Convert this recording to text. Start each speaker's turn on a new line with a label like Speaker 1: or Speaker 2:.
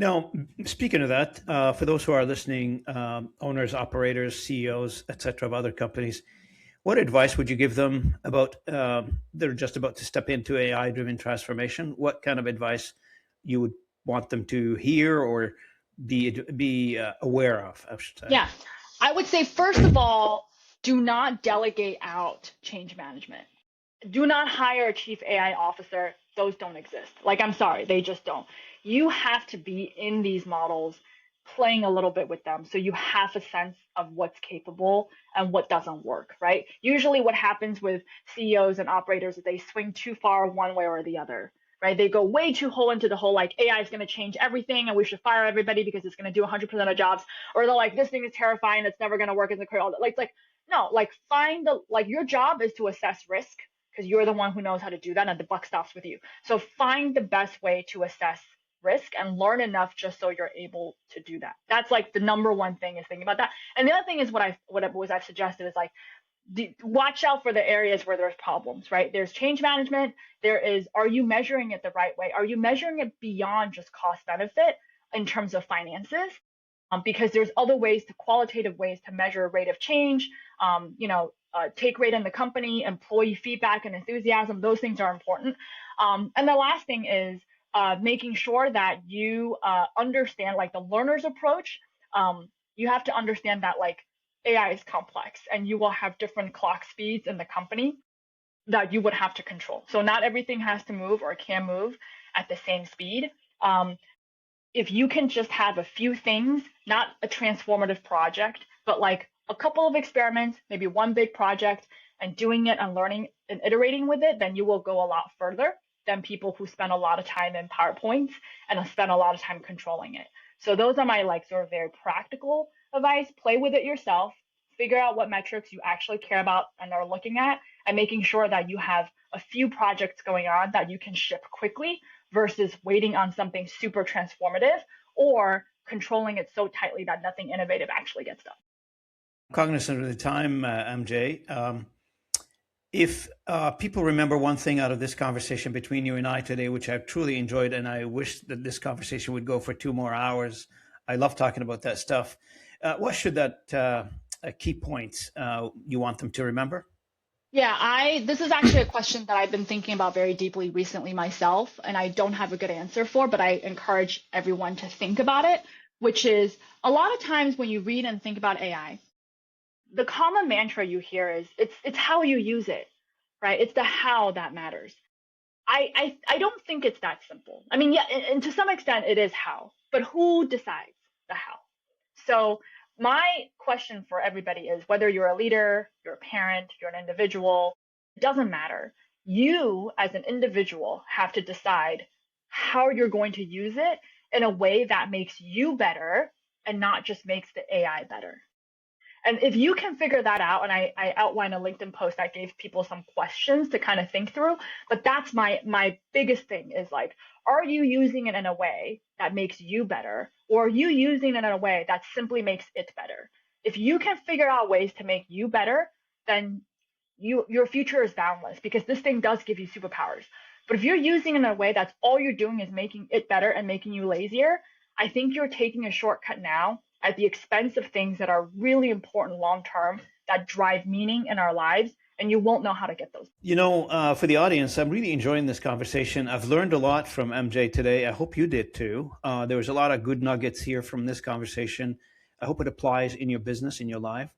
Speaker 1: Now, speaking of that, for those who are listening, owners, operators, CEOs, et cetera, of other companies, what advice would you give them about they're just about to step into AI-driven transformation? What kind of advice you would want them to hear or be aware of, I should say?
Speaker 2: Yeah, I would say, first of all, do not delegate out change management. Do not hire a chief AI officer. Those don't exist. Like, I'm sorry, they just don't. You have to be in these models, playing a little bit with them, so you have a sense of what's capable and what doesn't work, right? Usually what happens with CEOs and operators is they swing too far one way or the other, right? They go way too whole into the whole, like, AI is going to change everything and we should fire everybody because it's going to do 100% of jobs. Or they're like, this thing is terrifying, it's never going to work in the career. Like, no, like, find the, like, your job is to assess risk because you're the one who knows how to do that and the buck stops with you. So find the best way to assess risk and learn enough just so you're able to do that. That's like the number one thing, is thinking about that. And the other thing is what I've suggested is, like, watch out for the areas where there's problems, right? There's change management. There is, are you measuring it the right way? Are you measuring it beyond just cost benefit in terms of finances? Because there's other ways, to qualitative ways to measure rate of change, take rate in the company, employee feedback and enthusiasm. Those things are important. And the last thing is making sure that you understand, like, the learner's approach. You have to understand that, like, AI is complex and you will have different clock speeds in the company that you would have to control. So not everything has to move or can move at the same speed. If you can just have a few things, not a transformative project, but like a couple of experiments, maybe one big project, and doing it and learning and iterating with it, then you will go a lot further than people who spend a lot of time in PowerPoints and spend a lot of time controlling it. So those are my, like, sort of very practical advice. Play with it yourself, figure out what metrics you actually care about and are looking at, and making sure that you have a few projects going on that you can ship quickly versus waiting on something super transformative or controlling it so tightly that nothing innovative actually gets done.
Speaker 1: Cognizant of the time, MJ, if people remember one thing out of this conversation between you and I today, which I've truly enjoyed, and I wish that this conversation would go for 2 more hours. I love talking about that stuff. What should that key points you want them to remember?
Speaker 2: Yeah, this is actually a question that I've been thinking about very deeply recently myself, and I don't have a good answer for, but I encourage everyone to think about it, which is, a lot of times when you read and think about AI, the common mantra you hear is it's how you use it, right? It's the how that matters. I don't think it's that simple. I mean, yeah, and to some extent it is how, but who decides the how? So my question for everybody is, whether you're a leader, you're a parent, you're an individual, it doesn't matter. You as an individual have to decide how you're going to use it in a way that makes you better and not just makes the AI better. And if you can figure that out, and I outlined a LinkedIn post that gave people some questions to kind of think through, but that's my biggest thing is, like, are you using it in a way that makes you better, or are you using it in a way that simply makes it better? If you can figure out ways to make you better, then your future is boundless, because this thing does give you superpowers. But if you're using it in a way that's all you're doing is making it better and making you lazier, I think you're taking a shortcut now at the expense of things that are really important long term, that drive meaning in our lives, and you won't know how to get those.
Speaker 1: For the audience, I'm really enjoying this conversation. I've learned a lot from MJ today. I hope you did too. There was a lot of good nuggets here from this conversation. I hope it applies in your business, in your life.